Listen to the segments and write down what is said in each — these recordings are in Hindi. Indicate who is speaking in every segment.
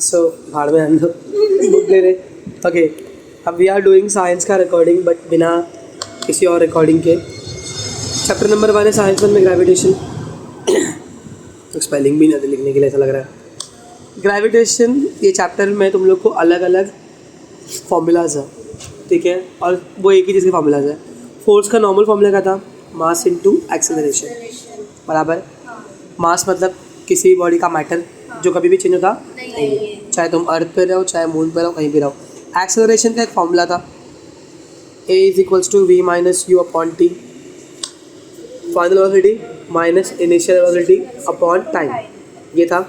Speaker 1: सो भाड़ में हम लोग बुक ले रहे। ओके, अब वी आर डूइंग साइंस का रिकॉर्डिंग बट बिना किसी और रिकॉर्डिंग के। चैप्टर नंबर 1 है साइंस 1 में ग्रेविटेशन। तो स्पेलिंग भी नहीं लिखने के लिए ऐसा लग रहा है। ग्रेविटेशन ये चैप्टर में तुम लोग को अलग अलग फॉर्मूलाज है, ठीक है, और वो एक ही चीज़ के फॉर्मूलाज है। फोर्स का नॉर्मल फॉर्मूला क्या था? मास इनटू एक्सेलरेशन, बराबर। मास मतलब किसी बॉडी का मैटर जो कभी भी चेंज होता नहीं, चाहे तुम अर्थ पे रहो, चाहे मून पे रहो, कहीं भी रहो। एक्सेलरेशन का एक फॉर्मूला था, a is equals to v minus u upon t, final velocity minus initial velocity upon time, ये था।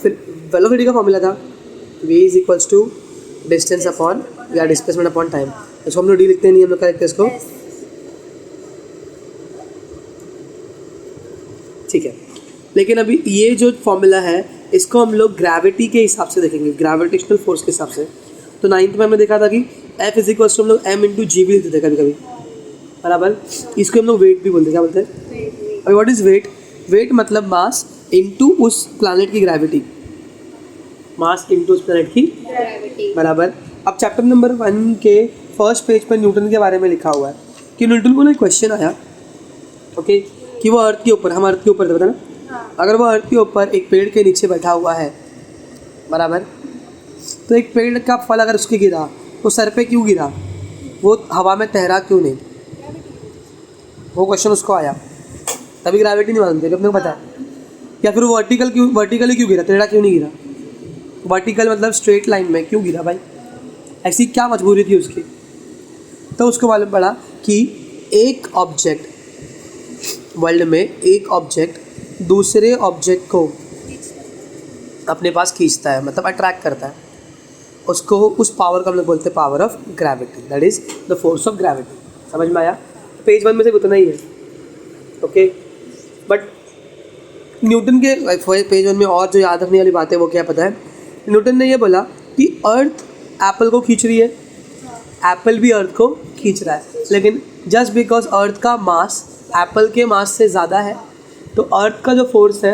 Speaker 1: फिर वेलोसिटी का फॉर्मूला था v is equals to distance upon या डिस्प्लेसमेंट अपॉन टाइम। इसको हम लोग डी लिखते नहीं, हम लोग क्या लिखते हैं इसको, ठीक है। लेकिन अभी ये जो फॉर्मूला है इसको हम लोग ग्रेविटी के हिसाब से देखेंगे, ग्रेविटेशनल फोर्स के हिसाब से। तो 9th में हमने देखा था कि F इज इक्वल्स टू हम लोग m इंटू जी भी लिखते थे कभी कभी, बराबर। इसको हम लोग वेट भी बोलते हैं, क्या बोलते हैं? अभी व्हाट इज वेट? वेट मतलब मास इनटू उस प्लैनेट की ग्रेविटी, मास इनटू उस प्लैनेट की ग्रेविटी, बराबर। अब चैप्टर नंबर 1 के फर्स्ट पेज पर न्यूटन के बारे में लिखा हुआ है कि न्यूटन को ना एक क्वेश्चन आया, ओके, कि वो अर्थ के ऊपर, हम अर्थ के ऊपर थे, पता ना, अगर वो अर्थ के ऊपर एक पेड़ के नीचे बैठा हुआ है, बराबर, तो एक पेड़ का फल अगर उसके गिरा वो सर पे क्यों गिरा, वो हवा में तैरा क्यों नहीं? वो क्वेश्चन उसको आया, तभी ग्रेविटी नहीं मानते, अपने को पता है। या फिर वो वर्टिकली क्यों गिरा, टेढ़ा क्यों नहीं गिरा? वर्टिकल मतलब स्ट्रेट लाइन में क्यों गिरा भाई, ऐसी क्या मजबूरी थी उसकी? तो उसको मालूम पड़ा कि एक ऑब्जेक्ट, वर्ल्ड में एक ऑब्जेक्ट दूसरे ऑब्जेक्ट को अपने पास खींचता है, मतलब अट्रैक्ट करता है, उसको, उस पावर को हम लोग बोलते हैं power of gravity, that is the force of gravity. समझ में आया? पेज 1 में से उतना ही है, ओके। बट न्यूटन के पेज 1 में और जो याद रखने वाली बात है वो क्या पता है? न्यूटन ने ये बोला कि अर्थ एप्पल को खींच रही है, एप्पल भी अर्थ को खींच रहा है, लेकिन जस्ट बिकॉज अर्थ का मास एप्पल के मास से ज़्यादा है तो अर्थ का जो फोर्स है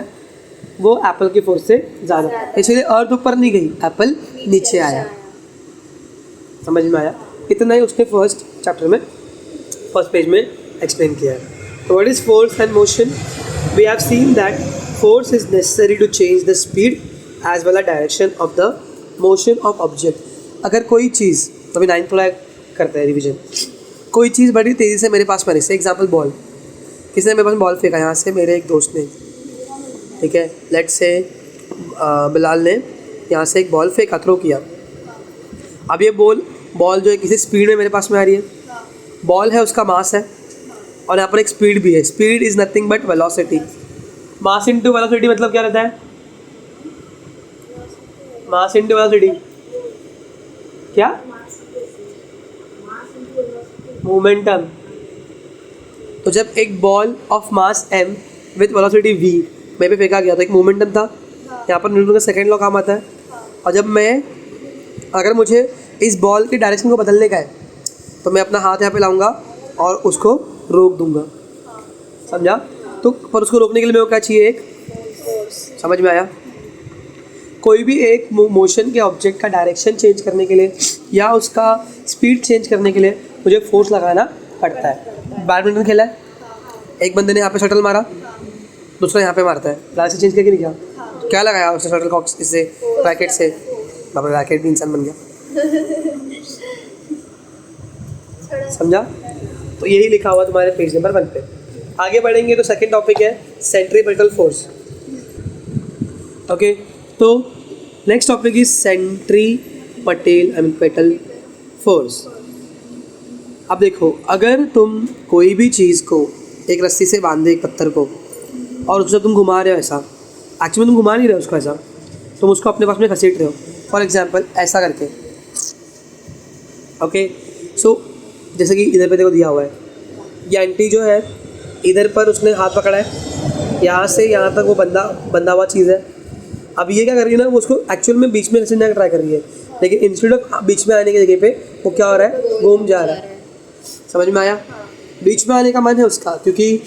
Speaker 1: वो एप्पल की फोर्स से ज़्यादा है, इसलिए अर्थ ऊपर नहीं गई, एप्पल नीचे आया। समझ में आया? इतना ही उसने फर्स्ट चैप्टर में, फर्स्ट पेज में एक्सप्लेन किया है। तो what is force and motion? We have seen that force is necessary to change the speed as well as direction of the motion of object. अगर कोई चीज़, अभी 9th क्लास करते हैं रिविजन, कोई चीज़ बड़ी तेज़ी से मेरे पास पड़ी, से एग्जाम्पल बॉल, किसी ने मेरे पास बॉल फेंका यहाँ से, मेरे एक दोस्त ने, ठीक है, लेट से बिलाल ने यहाँ से एक बॉल फेंका, थ्रो किया। अब ये बॉल जो है किसी स्पीड में मेरे पास में आ रही है, बॉल है उसका मास है और यहाँ पर एक स्पीड भी है। Speed is nothing but velocity. Mass into velocity मतलब क्या रहता है? मास इनटू वेलोसिटी क्या? मोमेंटम। तो जब एक ball of mass m with velocity v मैं पे फेंका गया तो एक मोमेंटम था, यहाँ पर न्यूटन का सेकंड लॉ काम आता है। और जब अगर मुझे इस बॉल के डायरेक्शन को बदलने का है तो मैं अपना हाथ यहाँ पे लाऊंगा और उसको रोक दूंगा, समझा? तो पर उसको रोकने के लिए मेरे को क्या चाहिए? एक फोर्स। समझ में आया? कोई भी एक मोशन के ऑब्जेक्ट का डायरेक्शन चेंज करने के लिए या उसका स्पीड चेंज करने के लिए मुझे फोर्स लगाना पड़ता है। बैडमिंटन खेला है, एक बंदे ने यहाँ पे शटल मारा, दूसरा यहाँ पे मारता है, डायरेक्शन चेंज करके नहीं किया, क्या लगाया उसने शटल कॉक इससे, रैकेट से, बाबा रैकेट भी इंसान बन गया, समझा? तो यही लिखा हुआ तुम्हारे पेज नंबर 1 पे। आगे बढ़ेंगे तो सेकंड टॉपिक है सेंट्रीपेटल फोर्स, ओके। तो next topic is centripetal force. अब देखो, अगर तुम कोई भी चीज़ को एक रस्सी से बांधे, एक पत्थर को, और उसको तुम घुमा रहे हो ऐसा, एक्चुअली तुम घुमा नहीं रहे हो उसको ऐसा, तुम उसको अपने पास में घसीट रहे हो, फॉर एग्जांपल ऐसा करके, ओके। सो जैसे कि इधर पे देखो दिया हुआ है, ये आंटी जो है इधर पर उसने हाथ पकड़ा है, यहाँ से यहाँ तक वो बंधा हुआ चीज़ है। अब ये क्या कर रही है ना, वो उसको एक्चुअल में बीच में घसीटने का ट्राई कर रही है, लेकिन इंस्टेड ऑफ बीच में आने की जगह पे वो क्या हो रहा है, घूम जा रहा है। समझ में आया? बीच में आने का मन है उसका, क्योंकि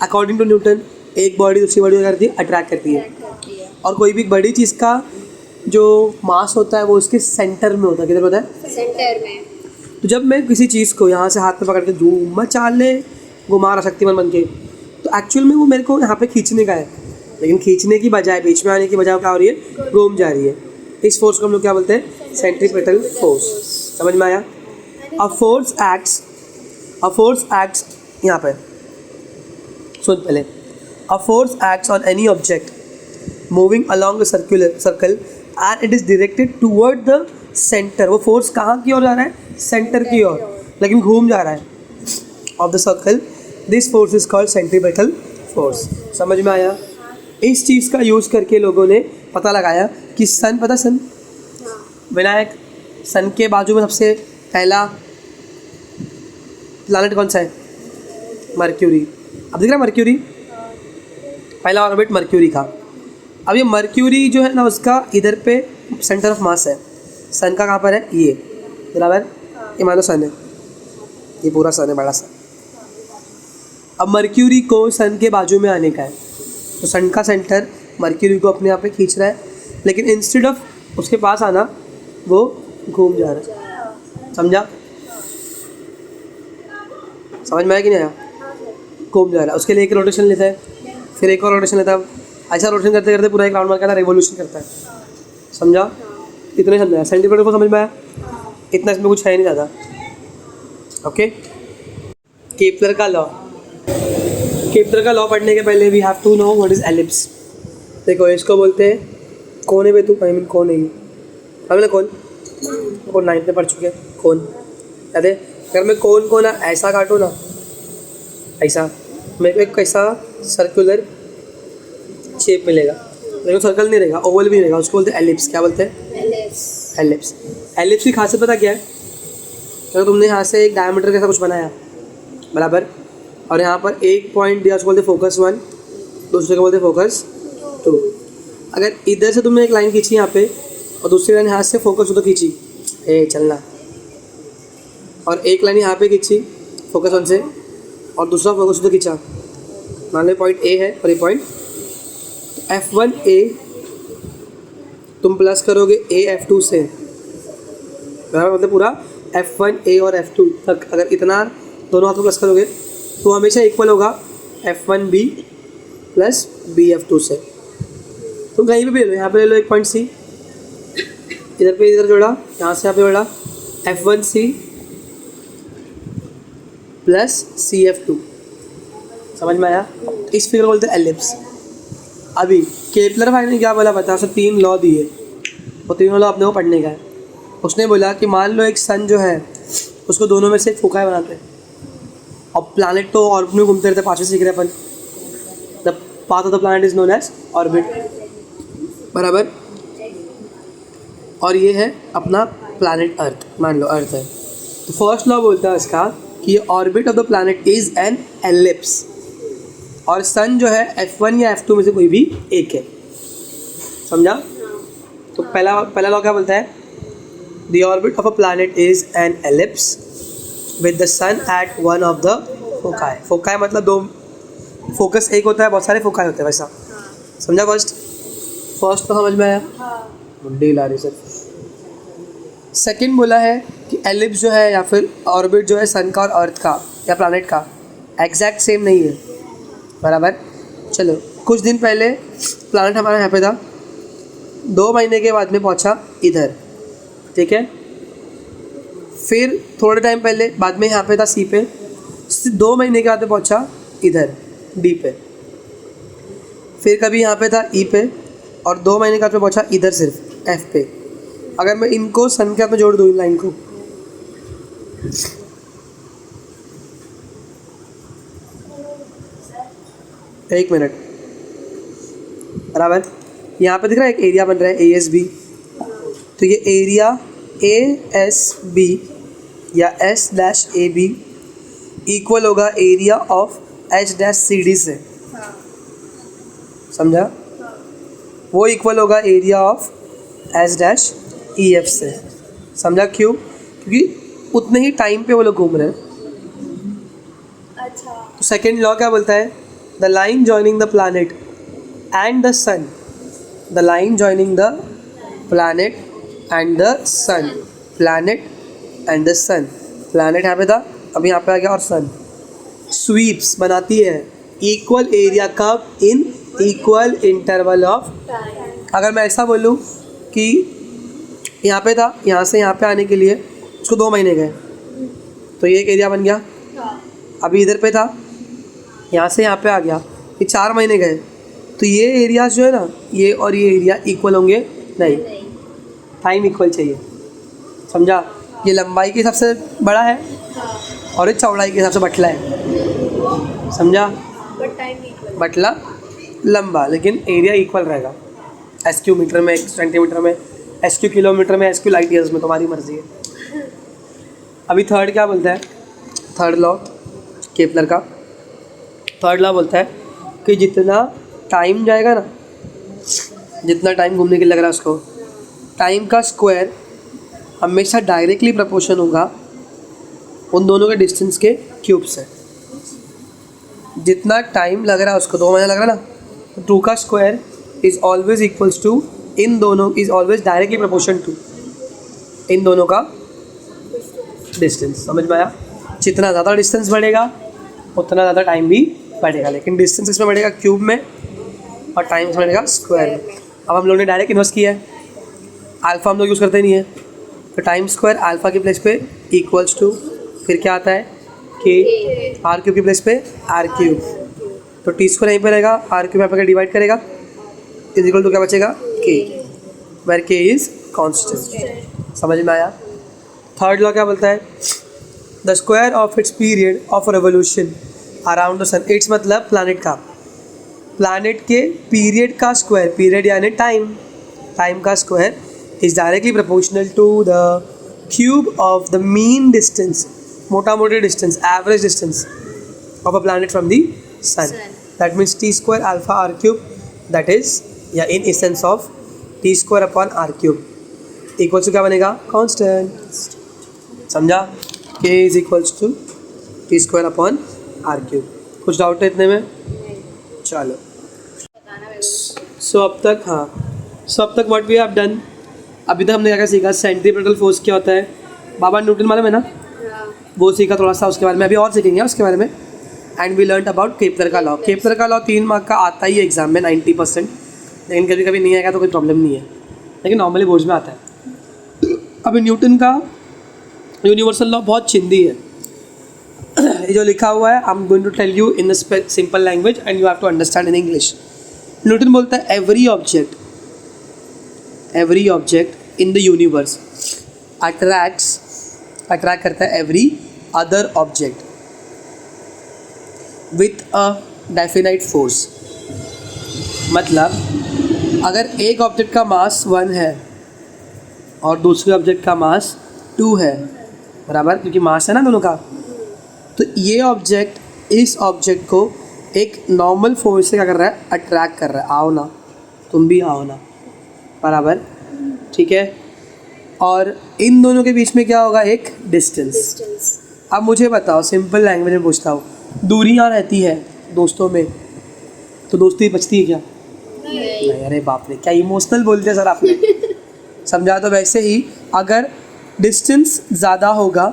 Speaker 1: अकॉर्डिंग टू न्यूटन एक बॉडी दूसरी बॉडी करती है, अट्रैक्ट करती है। और कोई भी बड़ी चीज़ का जो मास होता है वो उसके सेंटर में होता है। किधर होता है?
Speaker 2: सेंटर में।
Speaker 1: तो जब मैं किसी चीज़ को यहाँ से हाथ में पकड़ के धूम मचा ले घुमा रहा शक्तिमान बन के, तो एक्चुअल में वो मेरे को यहाँ पे खींचने का है, लेकिन खींचने की बजाय, बीच में आने की बजाय क्या हो रही है? घूम जा रही है। इस फोर्स को हम लोग क्या बोलते हैं? Centripetal force. समझ में आया? अ फोर्स एक्ट्स यहाँ पे सुन पहले। A force acts on any object moving along circle and it is directed toward the centre. वो फोर्स कहाँ की ओर जा रहा है? सेंटर की ओर, लेकिन घूम जा रहा है of the circle. This force is called centripetal force. समझ में आया? इस चीज़ का यूज़ करके लोगों ने पता लगाया कि सन, पता सन विनायक, सन के बाजू में सबसे पहला प्लैनेट कौन सा है? मर्क्यूरी। अब दिख रहा है मर्क्यूरी, पहला ऑर्बिट मर्क्यूरी का। अब ये मर्क्यूरी जो है ना, उसका इधर पे सेंटर ऑफ मास है। सन का कहाँ पर है? ये बराबर, ये मानो सन है, ये पूरा सन है, बड़ा सा। अब मर्क्यूरी को सन के बाजू में आने का है, तो सन का सेंटर मर्क्यूरी को अपने आप पे खींच रहा है, लेकिन इंस्टेड ऑफ उसके पास आना वो घूम जा रहा है। समझा? समझ में आया कि नहीं आया? घूम जा रहा है। उसके लिए एक रोटेशन लेता है, फिर एक और रोटेशन लेता है, ऐसा रोटेशन करते करते पूरा एक राउंड मार के रेवोल्यूशन करता है। समझा? इतना ही समझाया। सेंटीमीटर को समझ में आया? इतना इसमें कुछ है नहीं ज़्यादा। ओके, केपलर का लॉ। केपलर का लॉ पढ़ने के पहले we have to know what is ellipse. देखो, इसको बोलते हैं कौन है बे तू? आई मीन कौन है ये? हमने कौन 9th में पढ़ चुके हैं। कौन याद है? अगर मैं कौन ऐसा काटूँ ना, ऐसा मेरे को एक कैसा सर्कुलर शेप मिलेगा, लेकिन सर्कल नहीं रहेगा, ओवल भी नहीं रहेगा। उसको बोलते हैं एलिप्स। क्या बोलते हैं? एलिप्स। एलिप्स की खासियत पता क्या है? तो तुमने यहाँ से एक डायमीटर जैसा कुछ बनाया बराबर, और यहाँ पर एक पॉइंट दिया, उसको बोलते फोकस 1, दूसरे को बोलते फोकस 2। अगर इधर से तुमने एक लाइन खींची यहाँ पे, और दूसरी लाइन यहाँ से फोकस 2 तो खींची, चलना, और एक लाइन यहाँ पे खींची फोकस 1 से, और दूसरा फोकस 2 तो खींचा। मान लो पॉइंट ए है और ये पॉइंट F1A, तुम प्लस करोगे AF2 से, मतलब पूरा F1A और F2 तक अगर इतना दोनों हाथों प्लस करोगे तो हमेशा इक्वल होगा F1B प्लस BF2 से। तुम कहीं भी ले लो, यहाँ पे ले लो एक पॉइंट C, इधर पे इधर जोड़ा, यहाँ से यहाँ पे जोड़ा, F1C प्लस CF2। समझ में आया? इस फिगर को बोलते हैं एलिप्स। अभी केपलर भाई ने क्या बोला पता? उसने 3 लॉ दिए, वो तीनों लॉ अपने को पढ़ने का है। उसने बोला कि मान लो एक सन जो है उसको दोनों में से एक फोकाई बनाते हैं, और प्लैनेट तो ऑर्बिट में घूमते रहते हैं। 5वें सीख रहे अपन, the path of the planet is known as orbit, बराबर। और ये है अपना प्लैनेट अर्थ, मान लो अर्थ है। तो फर्स्ट लॉ बोलता है इसका कि orbit of the planet is an ellipse, और सन जो है F1 या F2 में से कोई भी एक है। समझा? तो पहला लॉ क्या बोलता है? The orbit of a planet is an ellipse with the sun at one of the foci. Foci मतलब दो, फोकस एक होता है, बहुत सारे फोकाई होते हैं, वैसा। समझा? फर्स्ट तो समझ में आया? मुंडी ला रही सर। सेकेंड बोला है कि एलिप्स जो है या फिर ऑर्बिट जो है सन का और अर्थ का या प्लैनेट का एग्जैक्ट सेम नहीं है, बराबर। चलो, कुछ दिन पहले प्लैनेट हमारा यहाँ पे था, 2 महीने के बाद में पहुँचा इधर, ठीक है। फिर थोड़े टाइम पहले बाद में यहाँ पे था सी पे, 2 महीने के बाद में पहुँचा इधर डी पे। फिर कभी यहाँ पे था ई पे, और 2 महीने के बाद में पहुँचा इधर सिर्फ एफ पे। अगर मैं इनको सन के साथ में जोड़ दूँ इन लाइन को, एक मिनट, बराबर। यहाँ पे दिख रहा है एक एरिया बन रहा है ASB, तो ये एरिया ASB या S-AB इक्वल होगा एरिया ऑफ H-CD से। समझा? वो इक्वल होगा एरिया ऑफ H-EF से। समझा क्यों? क्योंकि उतने ही टाइम पे वो लोग घूम रहे हैं।
Speaker 2: अच्छा।
Speaker 1: तो सेकेंड लॉ क्या बोलता है? The line joining the planet and the sun, the line joining the planet and the sun, planet and the sun, planet यहाँ पे था, अभी यहाँ पे आ गया, और सन। स्वीप्स बनाती है इक्वल एरिया कब, इन इक्वल इंटरवल ऑफ। अगर मैं ऐसा बोलूँ कि यहाँ पे था, यहाँ से यहाँ पे आने के लिए उसको 2 महीने गए, तो ये एक एरिया बन गया। अभी इधर पे था, यहाँ से यहाँ पे आ गया, ये 4 महीने गए, तो ये एरिया जो है ना, ये और ये एरिया इक्वल होंगे नहीं, टाइम इक्वल चाहिए, समझा। ये लंबाई के हिसाब से बड़ा है और ये चौड़ाई के हिसाब से बटला है, समझा। बटला लंबा, लेकिन एरिया इक्वल रहेगा। SQ मीटर में, सेंटीमीटर में, SQ किलोमीटर में, SQ लाइट ईयर्स में, तुम्हारी मर्जी है। अभी थर्ड क्या बोलता है, थर्ड लॉ केपलर का, थर्ड लॉ बोलता है कि जितना टाइम जाएगा ना, जितना टाइम घूमने के लिए लग रहा है उसको, टाइम का स्क्वायर हमेशा डायरेक्टली प्रोपोर्शन होगा उन दोनों के डिस्टेंस के क्यूब से। जितना टाइम लग रहा है उसको, 2 महीना लग रहा है ना, 2 का square is always equals to, इन दोनों is always directly proportion to इन दोनों का डिस्टेंस। समझ में आया। जितना ज़्यादा डिस्टेंस बढ़ेगा उतना ज़्यादा टाइम भी बढ़ेगा, लेकिन डिस्टेंस इसमें बढ़ेगा क्यूब में और टाइम इसमें बढ़ेगा स्क्वायर में। अब हम लोगों ने डायरेक्ट इन्वर्स किया है, अल्फ़ा हम लोग यूज़ करते नहीं है, तो टाइम स्क्वायर अल्फ़ा की प्लेस पे इक्वल्स टू, फिर क्या आता है के, आर क्यूब की प्लेस पे आर क्यूब, तो टी स्क्वायर यहीं पे रहेगा, आर क्यूब यहाँ पे डिवाइड करेगा, इज इक्वल टू क्या बचेगा के, वेर के इज़ कॉन्स्टेंट। समझ में आया। थर्ड लॉ क्या बोलता है, the square of its period of revolution around the sun, its मतलब प्लैनेट का, प्लैनेट के पीरियड का स्क्वायर, पीरियड यानी टाइम, टाइम का square is directly proportional to the cube of the mean distance, मोटा मोटी distance, average distance of a planet from the sun. That means T square alpha R cube, that is या in essence of T square upon R cube equal to क्या बनेगा, कांस्टेंट। समझा, K is equals to T square upon R cube. कुछ डाउट है इतने में? चलो, सो अब तक व्हाट वी हैव डन, अभी तक हमने क्या सीखा, सेंट्रीपेटल फोर्स क्या होता है, बाबा न्यूटन मालूम है ना, वो सीखा थोड़ा सा, उसके बारे में अभी और सीखेंगे उसके बारे में। And we learn about Kepler का लॉ। केपलर का लॉ 3 मार्क का आता ही है एग्जाम में 90%, लेकिन कभी कभी नहीं आएगा तो कोई प्रॉब्लम नहीं है, लेकिन नॉर्मली बोर्ड में आता है। अभी न्यूटन का यूनिवर्सल लॉ बहुत चिंदी है, ये जो लिखा हुआ है I am going to tell you in simple language and you have to understand in English. Newton बोलता है every object in the universe attract करता है every other object with a definite force. मतलब अगर एक ऑब्जेक्ट का मास 1 है और दूसरे ऑब्जेक्ट का मास 2 है, बराबर, क्योंकि मास है ना दोनों का, तो ये ऑब्जेक्ट इस ऑब्जेक्ट को एक नॉर्मल फोर्स से क्या कर रहा है, अट्रैक्ट कर रहा है, आओ ना तुम भी आओ ना, बराबर, ठीक है। और इन दोनों के बीच में क्या होगा, एक डिस्टेंस। अब मुझे बताओ, सिंपल लैंग्वेज में पूछता हूँ, दूरियाँ रहती है दोस्तों में तो दोस्ती बचती है क्या? नहीं। अरे बाप रे, क्या इमोशनल बोलते हैं सर आपने। समझा। तो वैसे ही अगर डिस्टेंस ज़्यादा होगा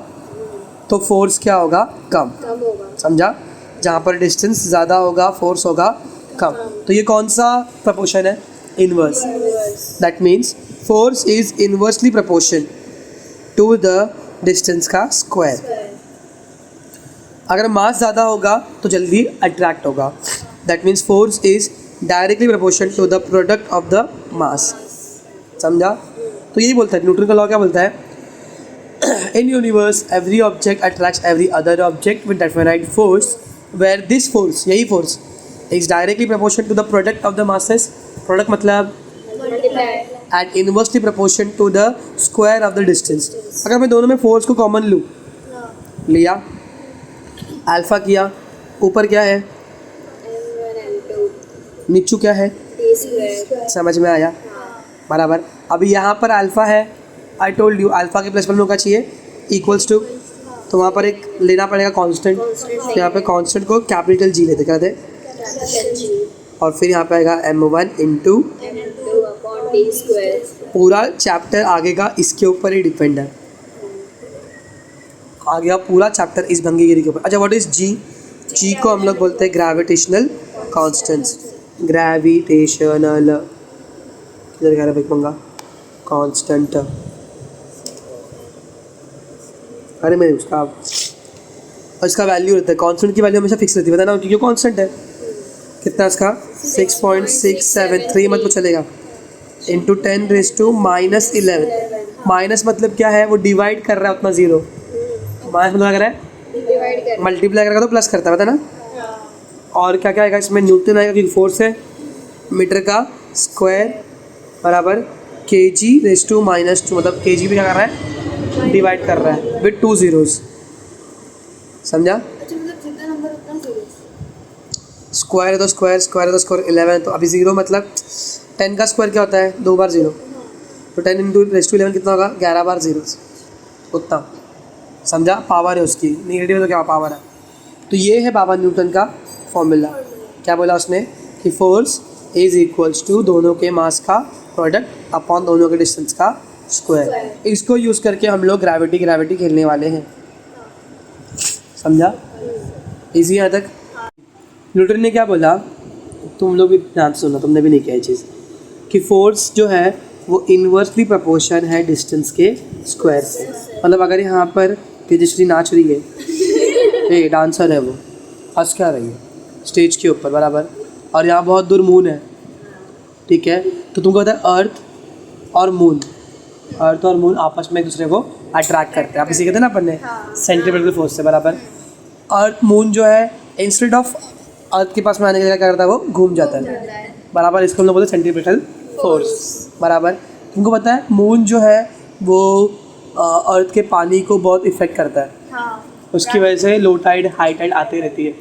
Speaker 1: तो फोर्स क्या होगा, कम होगा। समझा। जहाँ पर डिस्टेंस ज़्यादा होगा फोर्स होगा कम। तो ये कौन सा प्रपोर्शन है, inverse. That means force is inversely proportion to the distance का स्क्वायर। अगर मास ज़्यादा होगा तो जल्दी अट्रैक्ट होगा। That means force is directly proportion to the product of the mass. समझा। तो यही बोलता है न्यूटन का लॉ, क्या बोलता है, in universe every object attracts every other object with definite force where this force, यही force is directly proportion to the product of the masses. Product मतलब and inversely proportion to the square of the distance. अगर मैं दोनों में फोर्स को कॉमन लूँ, लिया अल्फा किया, ऊपर क्या है, नीचू क्या है, समझ में आया, बराबर। अभी यहाँ पर अल्फा है, आई टोल्ड यू अल्फा के प्लस वन होगा चाहिए इक्वल्स टू, तो वहाँ पर एक लेना पड़ेगा कांस्टेंट। तो यहाँ पे कांस्टेंट को कैपिटल जी लेते क्या थे, और फिर यहाँ पे आएगा m1 इंटू पूरा चैप्टर आगे का इसके ऊपर ही डिपेंड है, आगे का पूरा चैप्टर इस भंगी के ऊपर। अच्छा, व्हाट इज जी? जी को हम लोग बोलते हैं ग्रेविटेशनल कांस्टेंट्स। ग्रेविटेशनल किधर कह रहा है पंगा? कांस्टेंट। अरे मैं उसका, और इसका वैल्यू रहता है, कांस्टेंट की वैल्यू हमेशा फिक्स रहती है, पता ना क्योंकि कांस्टेंट है। कितना इसका? 6.673 मतलब चलेगा, इंटू 10⁻⁻11। माइनस मतलब क्या है? वो डिवाइड कर रहा है उतना जीरो। माइनस मतलब क्या कर रहा है? मल्टीप्लाई करेगा तो प्लस करता है, पता ना। और क्या क्या आएगा इसमें? न्यूटन आएगा क्योंकि फोर्स है। मीटर का स्क्वायर बराबर kg⁻², मतलब kg भी क्या कर रहा है? डिवाइड कर रहा है विद 2 zeros। समझा? स्क्वायर है तो स्क्वायर, स्क्वायर है तो स्क्वायर 11, तो अभी जीरो मतलब 10 का स्क्वायर क्या होता है? 2 बार जीरो, तो 10 इंटू 11 कितना होगा? 11 बार जीरो, उतना। समझा? पावर है उसकी, नेगेटिव तो क्या पावर है। तो ये है बाबा न्यूटन का फॉर्मूला। क्या बोला उसने? कि फोर्स इज इक्वल्स टू दोनों के मास का प्रोडक्ट अपॉन दोनों के डिस्टेंस का स्क्वायर। इसको यूज़ करके हम लोग ग्रेविटी खेलने वाले हैं। समझा? इजी यहाँ तक? न्यूटन ने क्या बोला, तुम लोग भी ध्यान से सुनना, तुमने भी नहीं किया ये चीज़, कि फोर्स जो है वो इन्वर्सली प्रोपोर्शन है डिस्टेंस के स्क्वायर से। मतलब अगर यहाँ पर तेजश्री नाच रही है, ये डांसर है, वो हंस क्या रही है स्टेज के ऊपर बराबर, और यहाँ बहुत दूर मून है, ठीक है, तो तुमको पता है अर्थ और मून आपस में एक दूसरे को अट्रैक्ट करते हैं। आप इसी कहते हैं ना अपन ने सेंट्रीपिटल फोर्स से बराबर। अर्थ मून जो है इंस्टेड ऑफ अर्थ के पास में आने के लिए क्या करता है? वो घूम जाता है बराबर। इसको हम लोग बोलते हैं सेंट्रीपिटल फोर्स बराबर। तुमको पता है मून जो है वो अर्थ के पानी को बहुत इफेक्ट करता है। उसकी वजह से लो टाइड हाई टाइड आती रहती है,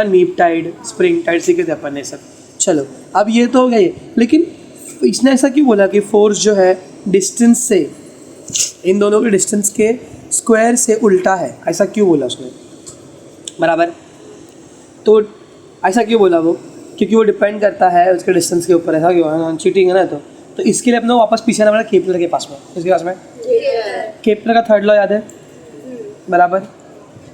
Speaker 1: नीप टाइड स्प्रिंग टाइड सीखे अपन ने सब। चलो अब ये तो हो गई, लेकिन इसने ऐसा क्यों बोला कि फोर्स जो है डिस्टेंस से, इन दोनों के डिस्टेंस के स्क्वायर से उल्टा है? ऐसा क्यों बोला उसने बराबर? तो ऐसा क्यों बोला वो? क्योंकि वो डिपेंड करता है उसके डिस्टेंस के ऊपर। ऐसा क्यों है? चीटिंग है ना। तो इसके लिए अपने वापस पीछे आना पड़ा केपलर के पास में। इसके पास में केपलर का थर्ड लॉ याद है बराबर?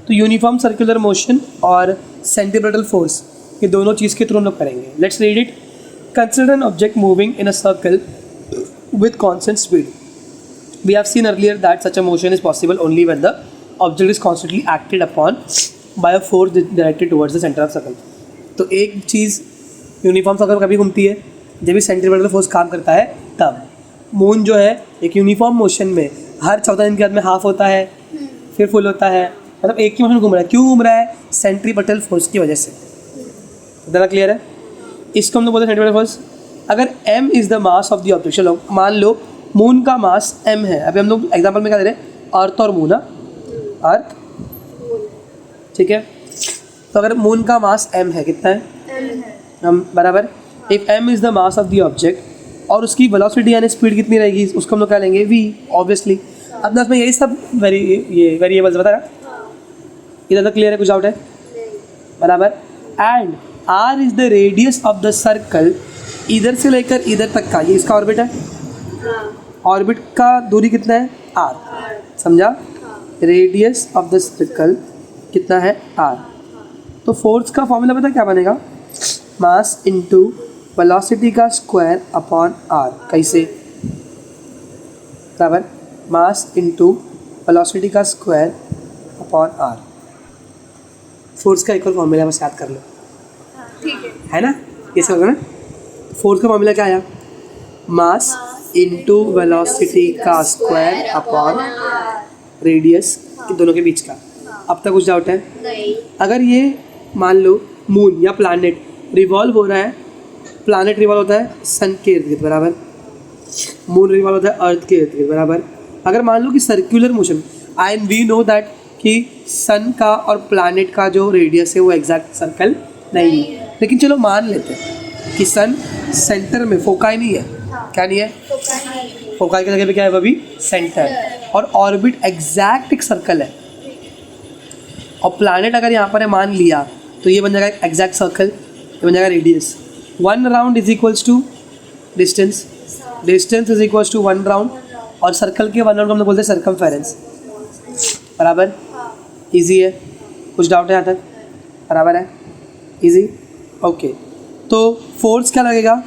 Speaker 1: तो यूनिफॉर्म सर्कुलर मोशन और सेंट्रीपिटल फोर्स, ये दोनों चीज़ के थ्रू हम लोग करेंगे। Let's read it. Consider an object moving in a circle with constant speed. We have seen earlier that such a motion is possible only when the object is constantly acted upon by a force directed towards the center of circle. तो एक चीज़ यूनिफॉर्म सर्कल कभी घूमती है जब भी सेंट्रीपिटल फोर्स काम करता है तब। मून जो है एक यूनिफॉर्म मोशन में हर 14 दिन के बाद में हाफ होता है, फिर फुल होता है, मतलब एक ही मोशन घूम रहा है। क्यों घूम रहा है? सेंट्रीपिटल फोर्स की वजह से। ज़्यादा क्लियर है? इसको हम लोग बोलते हैं सेंट्रीपिटल फोर्स। अगर m is the mass of the object, चलो मान लो मून का मास m है। अभी हम लोग एग्जांपल में क्या दे रहे हैं? अर्थ और मून। अर्थ, ठीक है। तो अगर मून का मास m है, कितना है? हम बराबर, if m is the mass of the object और उसकी वेलोसिटी यानी स्पीड कितनी रहेगी, उसको हम लोग क्या लेंगे? v, obviously. अपना उसमें यही सब वेरिएबल्स बता रहा। इधर तक क्लियर है? कुछ डाउट है बराबर? And r is the radius of the circle, इधर से लेकर इधर तक का, ये इसका ऑर्बिट है। ऑर्बिट का दूरी कितना है? r। समझा? रेडियस ऑफ द सर्कल कितना है? r। तो फोर्स का फॉर्मूला पता क्या बनेगा? मास इनटू वेलोसिटी का स्क्वायर अपॉन r। कैसे? बराबर मास इनटू वेलोसिटी का स्क्वायर अपॉन r। फोर्स का एक और फॉर्मूला बस याद कर लो, ठीक है ना? ये सब ना। फोर्स का फॉर्मूला क्या आया? मास इनटू वेलोसिटी का स्क्वायर अपॉन रेडियस के दोनों के बीच का। अब तक कुछ डाउट है? नहीं। अगर ये मान लो मून या प्लैनेट रिवॉल्व हो रहा है, प्लैनेट रिवॉल्व होता है सन के इर्द गिर्द बराबर, मून रिवॉल्व होता है अर्थ के इर्द गिर्द बराबर। अगर मान लो कि circular motion, and we know that कि सन का और प्लैनेट का जो रेडियस है वो एग्जैक्ट सर्कल नहीं है, लेकिन चलो मान लेते हैं कि सन सेंटर में, फोकाई नहीं है। क्या नहीं है? फोकाई की जगह पे क्या है? वो भी सेंटर। और ऑर्बिट एग्जैक्ट एक सर्कल है। और प्लैनेट अगर यहाँ पर है मान लिया तो ये बन जाएगा एग्जैक्ट सर्कल, ये बन जाएगा radius. 1 round is equals to distance distance is equal to 1 round, और सर्कल के 1 राउंड को हम लोग बोलते हैं सर्कमफेरेंस, बराबर। इजी है, कुछ डाउट है यहाँ तक? बराबर है, इजी, ओके। तो फोर्स क्या लगेगा?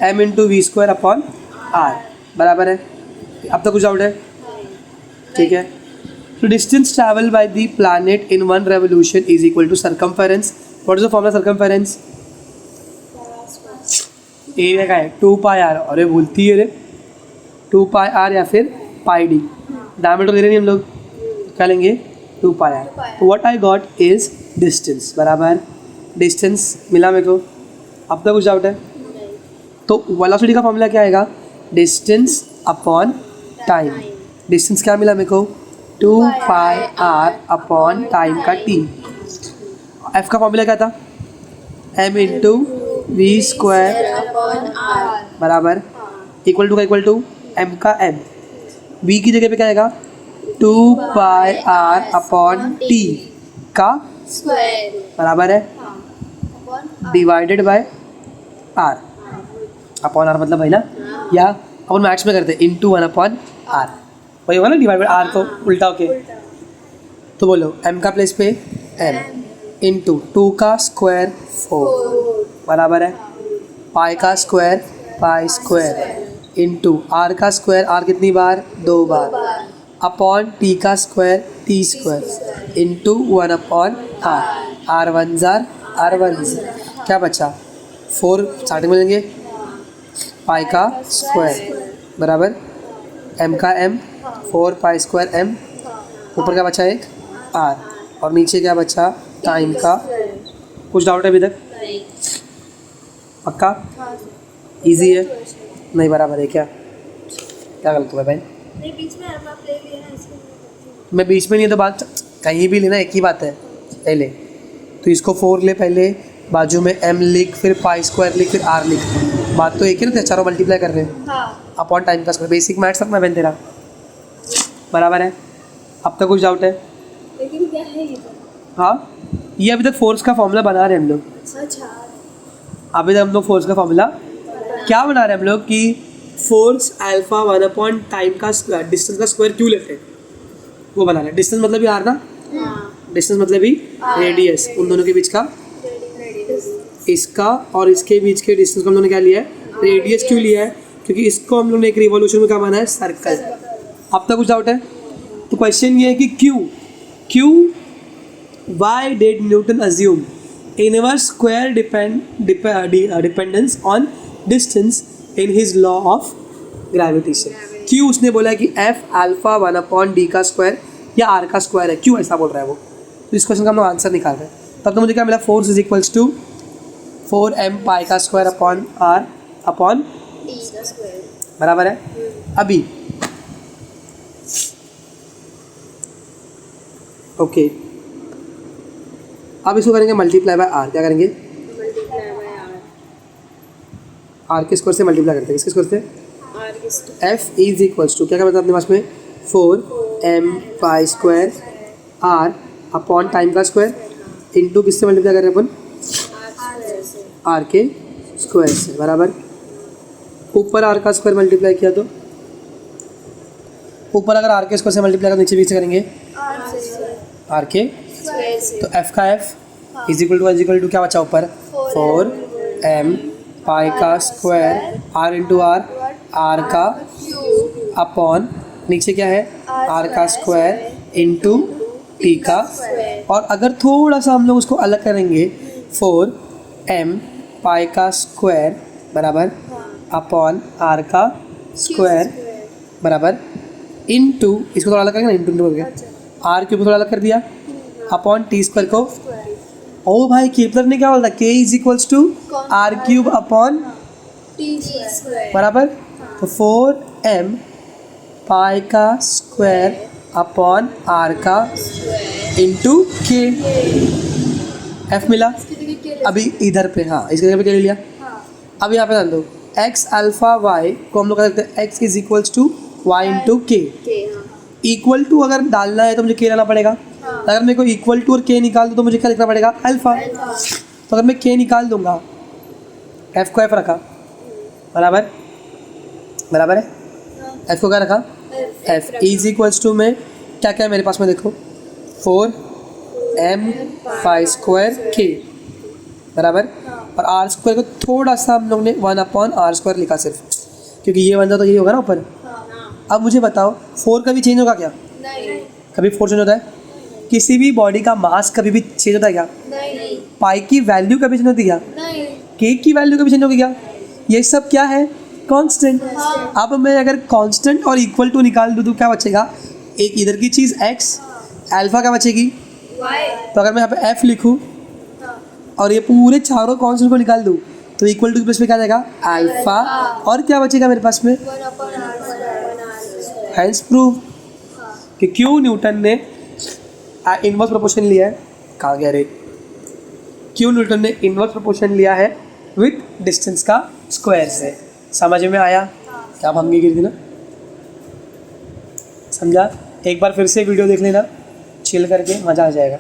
Speaker 1: m into v square upon r, बराबर है। अब तक कुछ डाउट है? ठीक है। तो distance travel by the planet in 1 revolution is equal to circumference. What is the formula circumference? Area का है 2 पाई आर, अरे बोलती है रे 2 पाई आर या फिर पाई डी। डायमीटर दे रहे नहीं हम लोग, क्या लेंगे? 2 पाई आर। तो what I got is distance, बराबर। डिस्टेंस मिला मेरे को। अब तक कुछ डाउट है? तो वेलोसिटी का फॉर्मूला क्या आएगा? Distance upon time. डिस्टेंस क्या मिला मेरे को? 2 पाई आर अपॉन टाइम का टी। एफ का फॉर्मूला क्या था? m इंटू वी स्क्वायर बराबर इक्वल टू का इक्वल टू m का m। v की जगह पे क्या आएगा? 2 पाई आर अपॉन टी का बराबर है divided by R. Upon R मतलब भाई ना, या अपन मैथ्स में करते हैं इंटू 1 अपॉन आर, वही होगा ना डिवाइड बाय आर, तो उल्टा ओके। तो बोलो m का प्लेस पे m इंटू 2 का स्क्वायर 4 बराबर है पाई का square pi square into R का स्क्वायर, आर कितनी बार? 2 बार, अपॉन टी का square T square into 1 upon R. One जार आर वन, क्या बचा? 4 स्टार्टिंग में लेंगे, पाई का स्क्वायर बराबर m का m 4 पाई स्क्वायर m, ऊपर क्या बचा? एक r, और नीचे क्या बचा? टाइम का। कुछ डाउट है अभी तक? पक्का? इजी है? नहीं बराबर है क्या? क्या गलत हुआ भाई? मैं बीच में नहीं है तो बात कहीं भी लेना एक ही बात है। पहले तो इसको 4 ले, पहले बाजू में m लिख, फिर पाई स्क्वायर लिख, फिर r लिख। बात तो एक ही ना, चारों मल्टीप्लाई कर रहे हैं अपॉन टाइम का स्क्वायर। बेसिक मैथ्स रखना बहन तेरा, बराबर है। अब तक कुछ डाउट है?
Speaker 2: लेकिन क्या है ये?
Speaker 1: हाँ, ये अभी तक फोर्स का फॉर्मूला बना रहे हैं हम लोग।
Speaker 2: अच्छा,
Speaker 1: अभी तक हम लोग फोर्स का फॉर्मूला क्या बना रहे हैं हम लोग कि फोर्स अल्फा 1 अपॉन टाइम का डिस्टेंस का स्क्वायर क्यों लेते हैं, वो बना रहे हैं। डिस्टेंस मतलब भी आर ना, डिस्टेंस मतलब भी रेडियस, उन दोनों के बीच का, इसका और इसके बीच के डिस्टेंस को हम लोगों ने क्या लिया है? रेडियस क्यों लिया है? क्योंकि इसको हम लोग ने एक रिवॉल्यूशन में क्या माना है? सर्कल। अब तक कुछ डाउट है? तो क्वेश्चन ये है कि क्यों why did Newton assume inverse square dependence on distance in his law of gravitation? क्यों उसने बोला कि एफ अल्फा 1 अपॉन डी का स्क्वायर या आर का स्क्वायर है, क्यों ऐसा बोल रहा है वो? तो इस क्वेश्चन का हम लोग आंसर निकाल रहे हैं। तब तो मुझे क्या मिला? Force is equals to 4m pi का स्क्वायर अपॉन आर अपॉन बराबर है। अभी ओके, अब इसको करेंगे मल्टीप्लाई बाय आर। क्या करेंगे? आर के स्क्वायर से मल्टीप्लाई करते हैं। किसके स्क्वायर से? एफ इज इक्वल्स टू क्या क्या बताया अपने पास में? 4m pi square R upon time का स्क्वायर इंटू किससे मल्टीप्लाई कर रहे हैं अपन? आर के स्क्वायर से, बराबर। ऊपर आर का स्क्वायर मल्टीप्लाई किया तो ऊपर अगर आर के स्क्वायर से मल्टीप्लाई कर नीचे बीच करेंगे आर के, तो एफ का एफ इज इक्वल टू क्या बचा ऊपर? 4m पाई का स्क्वायर आर इंटू आर का अपॉन नीचे क्या है? आर का स्क्वायर इंटू टी का, और अगर थोड़ा सा हम लोग उसको अलग करेंगे 4m पाई का स्क्वायर बराबर अपॉन आर का स्क्वायर बराबर इंटू, इसको थोड़ा अलग करेंगे ना, इंटू हो गया, आर क्यूब थोड़ा अलग कर दिया अपॉन टी स्क्वायर को। ओ भाई केपलर ने क्या बोला? K is equals to R cube upon बराबर, तो 4m पाई का स्क्वायर अपॉन आर का इंटू के। एफ मिला। अभी इधर पे, हाँ इसके जगह पे क्या ले लिया? अब यहाँ पे ध्यान दो, एक्स अल्फा वाई को हम लोग कह सकते हैं X is equals to Y into K. Equal to अगर डालना है तो मुझे के लाना पड़ेगा। अगर मेरे को इक्वल टू और के निकाल दो तो मुझे क्या लिखना पड़ेगा? अल्फा। तो अगर मैं के निकाल दूंगा, एफ को एफ रखा बराबर, बराबर है। एफ को क्या रखा, एफ इज इक्वल्स टू में क्या क्या है मेरे पास में देखो 4m फाई स्क्वायर के बराबर, और आर स्क्वायर को थोड़ा सा हम लोग ने 1/r² लिखा सिर्फ, क्योंकि ये बन जाता तो यही होगा ना ऊपर। अब मुझे बताओ 4 कभी चेंज होगा क्या,
Speaker 2: नहीं
Speaker 1: कभी 4 चेंज होता है? किसी भी बॉडी का मास कभी भी चेंज होता है क्या?
Speaker 2: नहीं
Speaker 1: पाई की वैल्यू कभी चेंज होती है क्या?
Speaker 2: नहीं
Speaker 1: के की वैल्यू कभी चेंज होगी क्या? ये सब क्या है, कांस्टेंट। अब मैं अगर कांस्टेंट और इक्वल टू निकाल दूँ तो क्या बचेगा, एक इधर की चीज़ x, अल्फा क्या बचेगी।
Speaker 2: वाई
Speaker 1: तो अगर मैं यहाँ पे f लिखूँ और ये पूरे चारों कांस्टेंट को निकाल दूँ तो इक्वल टू प्लस में क्या जाएगा, अल्फा, और क्या बचेगा मेरे पास में,
Speaker 2: 1/r²।
Speaker 1: हेंस प्रूव कि क्यों न्यूटन ने इनवर्स प्रोपोर्शन लिया है, कहाँ गया रे, क्यों न्यूटन ने इनवर्स प्रोपोर्शन लिया है विथ डिस्टेंस का स्क्वायर से। समझ में आया? क्या भंगी गिर थी ना, समझा? एक बार फिर से वीडियो देख लेना, चिल करके मज़ा आ जाएगा।